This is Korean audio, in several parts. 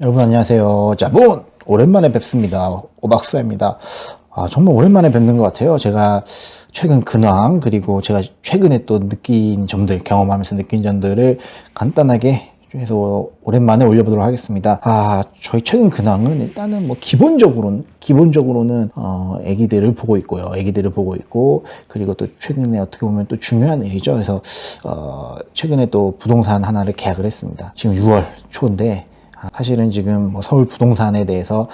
여러분 안녕하세요. 자본 오랜만에 뵙습니다. 오박사입니다. 정말 오랜만에 뵙는 것 같아요. 제가 최근 근황 그리고 제가 최근에 또 느낀 점들, 경험하면서 느낀 점들을 간단하게 해서 오랜만에 올려보도록 하겠습니다. 저희 최근 근황은 일단은 뭐 기본적으로는 애기들을 보고 있고요. 애기들을 보고 있고, 그리고 또 최근에 어떻게 보면 또 중요한 일이죠. 그래서 최근에 또 부동산 하나를 계약을 했습니다. 지금 6월 초인데 사실은 지금 뭐 서울 부동산에 대해서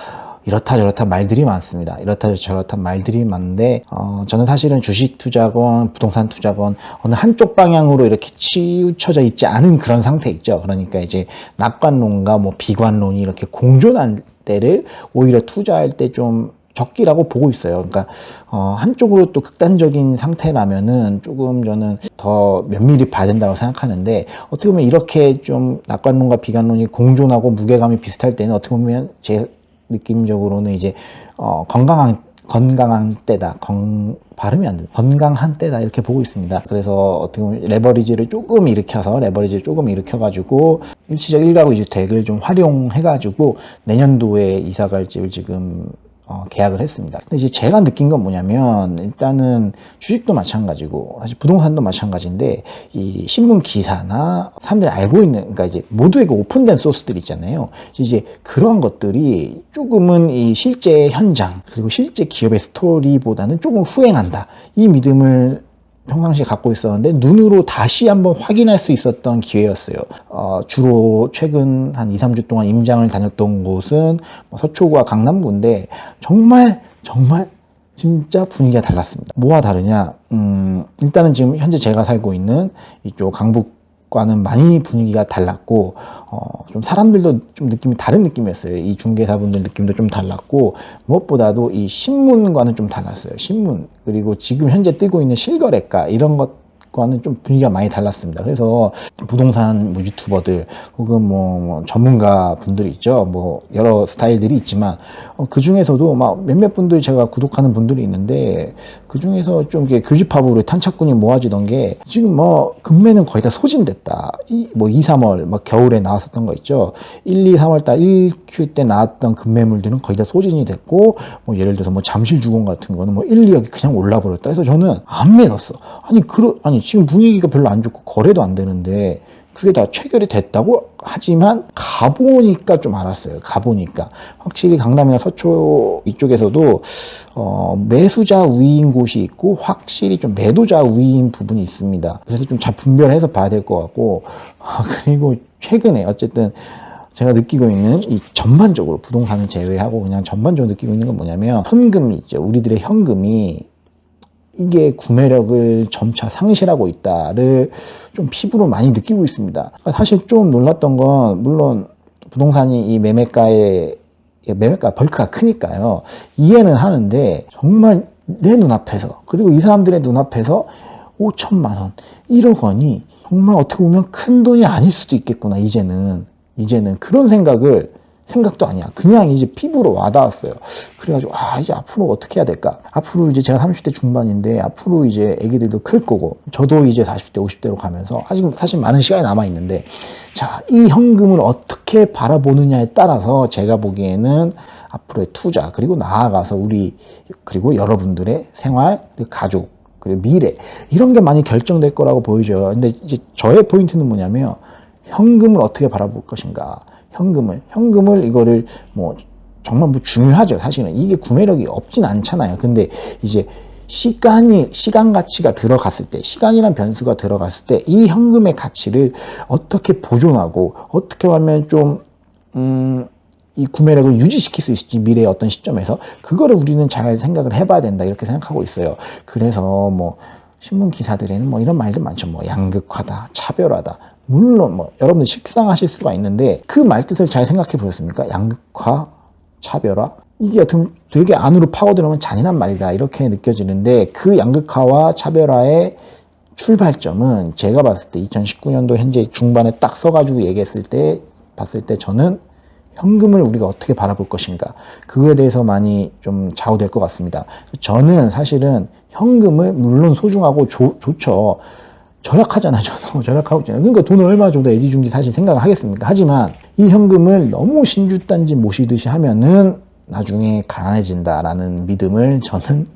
이렇다 저렇다 말들이 많습니다. 이렇다 저렇다 말들이 많은데 저는 사실은 주식 투자건 부동산 투자건 어느 한쪽 방향으로 이렇게 치우쳐져 있지 않은 그런 상태 있죠. 그러니까 이제 낙관론과 뭐 비관론이 이렇게 공존할 때를 오히려 투자할 때 좀 적기라고 보고 있어요. 그러니까 한쪽으로 또 극단적인 상태라면은 조금 저는 더 면밀히 봐야 된다고 생각하는데, 어떻게 보면 이렇게 좀 낙관론과 비관론이 공존하고 무게감이 비슷할 때는 어떻게 보면 제 느낌적으로는 이제 건강한 때다. 발음이 안 돼. 건강한 때다. 이렇게 보고 있습니다. 그래서 어떻게 보면 레버리지를 조금 일으켜가지고 일시적 1가구 2주택을 좀 활용해가지고 내년도에 이사갈 집을 지금 계약을 했습니다. 근데 이제 제가 느낀 건 뭐냐면, 일단은 주식도 마찬가지고 사실 부동산도 마찬가지인데, 이 신문 기사나 사람들이 알고 있는, 그러니까 이제 모두에게 오픈된 소스들 있잖아요. 이제 그러한 것들이 조금은 이 실제 현장 그리고 실제 기업의 스토리보다는 조금 후행한다, 이 믿음을 평상시에 갖고 있었는데 눈으로 다시 한번 확인할 수 있었던 기회였어요. 주로 최근 한 2, 3주 동안 임장을 다녔던 곳은 서초구와 강남구인데 정말 진짜 분위기가 달랐습니다. 뭐가 다르냐? 일단은 지금 현재 제가 살고 있는 이쪽 강북과는 많이 분위기가 달랐고, 좀 사람들도 좀 느낌이 다른 느낌이었어요. 이 중개사분들 느낌도 좀 달랐고, 무엇보다도 이 신문과는 좀 달랐어요. 신문, 그리고 지금 현재 뜨고 있는 실거래가, 이런 것과는 좀 분위기가 많이 달랐습니다. 그래서 부동산 뭐 유튜버들 혹은 뭐 전문가 분들이 있죠. 뭐 여러 스타일들이 있지만 그 중에서도 막 몇몇 분들 제가 구독하는 분들이 있는데, 그 중에서 좀 이렇게 교집합으로 탄착군이 모아지던 게 지금 뭐 금매는 거의 다 소진됐다. 뭐 2, 3월 막 겨울에 나왔었던 거 있죠. 1, 2, 3월 달 1Q 때 나왔던 금매물들은 거의 다 소진이 됐고, 뭐 예를 들어서 뭐 잠실주공 같은 거는 뭐 1, 2억이 그냥 올라버렸다. 그래서 저는 안 믿었어. 아니 지금 분위기가 별로 안 좋고 거래도 안 되는데 그게 다 체결이 됐다고? 하지만 가보니까 좀 알았어요. 가보니까 확실히 강남이나 서초 이쪽에서도 매수자 우위인 곳이 있고 확실히 좀 매도자 우위인 부분이 있습니다. 그래서 좀 잘 분별해서 봐야 될 것 같고, 그리고 최근에 어쨌든 제가 느끼고 있는 이 전반적으로 부동산을 제외하고 그냥 전반적으로 느끼고 있는 건 뭐냐면, 현금이 있죠. 우리들의 현금이 이게 구매력을 점차 상실하고 있다를 좀 피부로 많이 느끼고 있습니다. 사실 좀 놀랐던 건, 물론 부동산이 이 매매가 벌크가 크니까요, 이해는 하는데, 정말 내 눈앞에서, 그리고 이 사람들의 눈앞에서 5천만 원, 1억 원이 정말 어떻게 보면 큰 돈이 아닐 수도 있겠구나. 이제는 그런 생각도 아니야. 그냥 이제 피부로 와닿았어요. 그래가지고 이제 앞으로 어떻게 해야 될까? 앞으로 이제 제가 30대 중반인데 앞으로 이제 애기들도 클 거고, 저도 이제 40대 50대로 가면서 아직 사실 많은 시간이 남아 있는데, 자, 이 현금을 어떻게 바라보느냐에 따라서 제가 보기에는 앞으로의 투자, 그리고 나아가서 그리고 여러분들의 생활, 그리고 가족, 그리고 미래, 이런 게 많이 결정될 거라고 보여져요. 근데 이제 저의 포인트는 뭐냐면, 현금을 어떻게 바라볼 것인가. 현금을 이거를 뭐 정말 뭐 중요하죠. 사실은 이게 구매력이 없진 않잖아요. 근데 이제 시간 가치가 들어갔을 때, 시간이란 변수가 들어갔을 때 이 현금의 가치를 어떻게 보존하고 어떻게 하면 좀 이 구매력을 유지시킬 수 있을지, 미래의 어떤 시점에서 그거를 우리는 잘 생각을 해봐야 된다, 이렇게 생각하고 있어요. 그래서 뭐 신문 기사들에는 뭐 이런 말들 많죠. 뭐 양극화다, 차별화다. 물론 뭐 여러분들 식상하실 수가 있는데 그 말뜻을 잘 생각해 보셨습니까? 양극화, 차별화? 이게 어떻게 보면 되게 안으로 파고들으면 잔인한 말이다, 이렇게 느껴지는데, 그 양극화와 차별화의 출발점은 제가 봤을 때 2019년도 현재 중반에 딱 써가지고 봤을 때 저는 현금을 우리가 어떻게 바라볼 것인가, 그거에 대해서 많이 좀 좌우될 것 같습니다. 저는 사실은 현금을 물론 소중하고 좋죠. 절약하잖아요. 저도 절약하고 있잖아요. 그러니까 돈을 얼마 줘도 애지중지 사실 생각을 하겠습니까? 하지만 이 현금을 너무 신주단지 모시듯이 하면은 나중에 가난해진다라는 믿음을 저는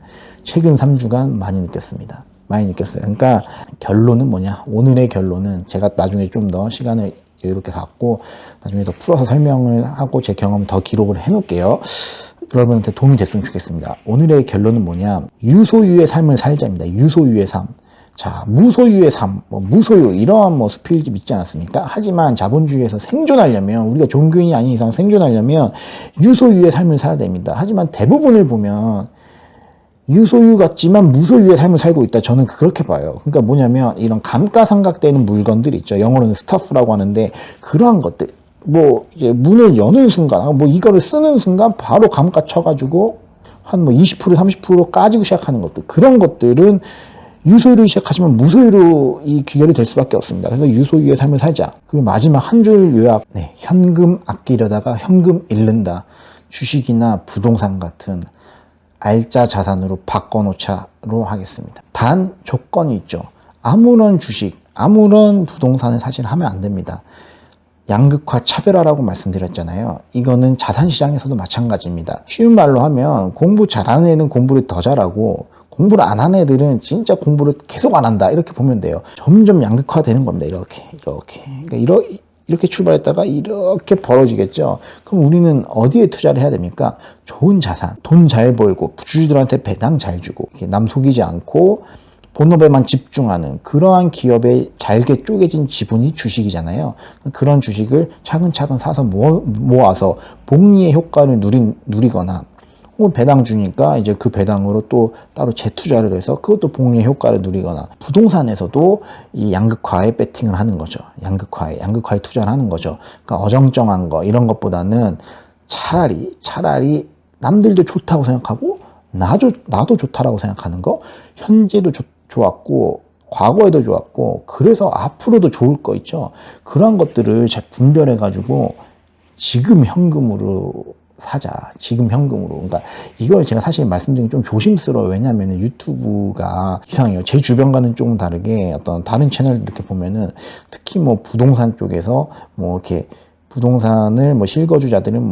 최근 3주간 많이 느꼈습니다. 많이 느꼈어요. 그러니까 결론은 뭐냐? 오늘의 결론은 제가 나중에 좀 더 시간을 이렇게 갖고 나중에 더 풀어서 설명을 하고 제 경험 더 기록을 해놓을게요. 여러분한테 도움이 됐으면 좋겠습니다. 오늘의 결론은 뭐냐? 유소유의 삶을 살자입니다. 유소유의 삶. 자, 무소유의 삶, 무소유, 이러한 수필집 있지 않았습니까? 하지만 자본주의에서 생존하려면, 우리가 종교인이 아닌 이상 생존하려면 유소유의 삶을 살아야 됩니다. 하지만 대부분을 보면 유소유 같지만 무소유의 삶을 살고 있다. 저는 그렇게 봐요. 그러니까 뭐냐면 이런 감가상각되는 물건들 있죠. 영어로는 스터프라고 하는데 그러한 것들, 이제 문을 여는 순간, 이거를 쓰는 순간 바로 감가 쳐가지고 한 20%, 30% 까지고 시작하는 것들. 그런 것들은 유소유로 시작하시면 무소유로 이 귀결이 될 수밖에 없습니다. 그래서 유소유의 삶을 살자. 그리고 마지막 한 줄 요약. 네, 현금 아끼려다가 현금 잃는다. 주식이나 부동산 같은 알짜 자산으로 바꿔놓자로 하겠습니다. 단 조건이 있죠. 아무런 주식, 아무런 부동산을 사실 하면 안 됩니다. 양극화 차별화라고 말씀드렸잖아요. 이거는 자산시장에서도 마찬가지입니다. 쉬운 말로 하면 공부 잘하는 애는 공부를 더 잘하고 공부를 안 하는 애들은 진짜 공부를 계속 안 한다. 이렇게 보면 돼요. 점점 양극화되는 겁니다. 이렇게. 그러니까 이렇게 출발했다가 이렇게 벌어지겠죠. 그럼 우리는 어디에 투자를 해야 됩니까? 좋은 자산, 돈 잘 벌고 주주들한테 배당 잘 주고 남 속이지 않고 본업에만 집중하는 그러한 기업의 잘게 쪼개진 지분이 주식이잖아요. 그런 주식을 차근차근 사서 모아서 복리의 효과를 누리거나 혹은 배당 주니까 이제 그 배당으로 또 따로 재투자를 해서 그것도 복리의 효과를 누리거나 남부동산에서도 이 양극화에 배팅을 하는 거죠. 양극화에 투자를 하는 거죠. 그러니까 어정쩡한 거 이런 것보다는 차라리 남들도 좋다고 생각하고 나도 좋다라고 생각하는 거 현재도 좋았고 과거에도 좋았고 그래서 앞으로도 좋을 거 있죠. 그런 것들을 잘 분별해 가지고 지금 현금으로 사자. 지금 현금으로. 그러니까 이걸 제가 사실 말씀드리기 좀 조심스러워요. 왜냐하면 유튜브가 이상해요. 제 주변과는 조금 다르게 어떤 다른 채널 이렇게 보면은 특히 부동산 쪽에서 이렇게 부동산을 실거주자들은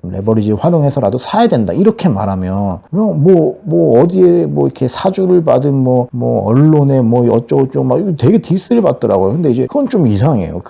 좀 레버리지 활용해서라도 사야 된다. 이렇게 말하면 어디에 이렇게 사주를 받은 언론에 어쩌고저쩌고 막 되게 디스를 받더라고요. 근데 이제 그건 좀 이상해요.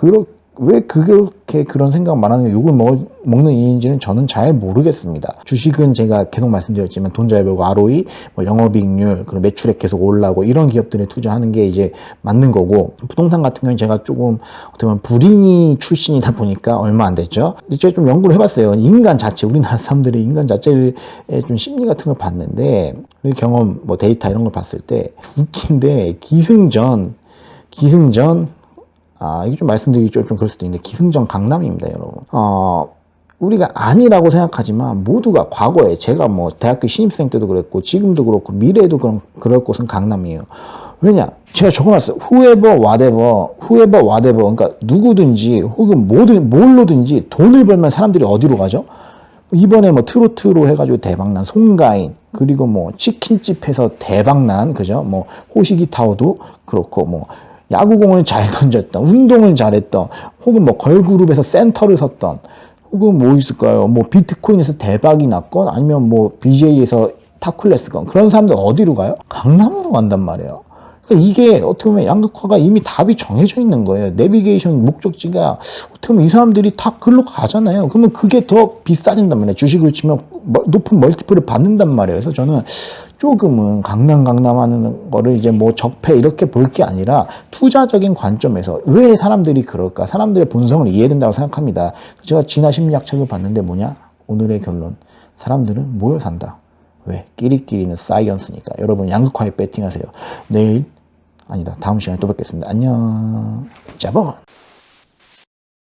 왜 그렇게 그런 생각 말하는 게 욕을 먹는 이유인지는 저는 잘 모르겠습니다. 주식은 제가 계속 말씀드렸지만 돈 잘 벌고 ROE, 영업이익률, 그리고 매출액 계속 올라가고 이런 기업들에 투자하는 게 이제 맞는 거고 부동산 같은 경우는 제가 조금 어떻게 보면 불인이 출신이다 보니까 얼마 안 됐죠. 제가 좀 연구를 해봤어요. 인간 자체, 우리나라 사람들의 인간 자체의 좀 심리 같은 걸 봤는데 경험, 데이터 이런 걸 봤을 때 웃긴데 기승전 이게 좀 말씀드리기 좀 그럴 수도 있는데 기승전 강남입니다, 여러분. 우리가 아니라고 생각하지만 모두가 과거에 제가 대학교 신입생 때도 그랬고 지금도 그렇고 미래에도 그럴 곳은 강남이에요. 왜냐? 제가 적어놨어요. whoever, whatever. 그러니까 누구든지 혹은 뭘로든지 돈을 벌면 사람들이 어디로 가죠? 이번에 트로트로 해가지고 대박난 송가인, 그리고 치킨집에서 대박난, 그죠? 호시기 타워도 그렇고, 야구공을 잘 던졌던, 운동을 잘했던, 혹은 걸그룹에서 센터를 섰던, 혹은 있을까요? 비트코인에서 대박이 났건, 아니면 BJ에서 탑클래스건, 그런 사람들 어디로 가요? 강남으로 간단 말이에요. 그러니까 이게 어떻게 보면 양극화가 이미 답이 정해져 있는 거예요. 내비게이션 목적지가 어떻게 보면 이 사람들이 다 글로 가잖아요. 그러면 그게 더 비싸진단 말이에요. 주식을 치면 높은 멀티플을 받는단 말이에요. 그래서 저는 조금은 강남 하는 거를 이제 적폐 이렇게 볼 게 아니라 투자적인 관점에서 왜 사람들이 그럴까? 사람들의 본성을 이해해야 된다고 생각합니다. 제가 진화 심리학 책을 봤는데 오늘의 결론. 사람들은 모여 산다. 왜? 끼리끼리는 사이언스니까. 여러분 양극화에 배팅하세요. 다음 시간에 또 뵙겠습니다. 안녕. 짜본.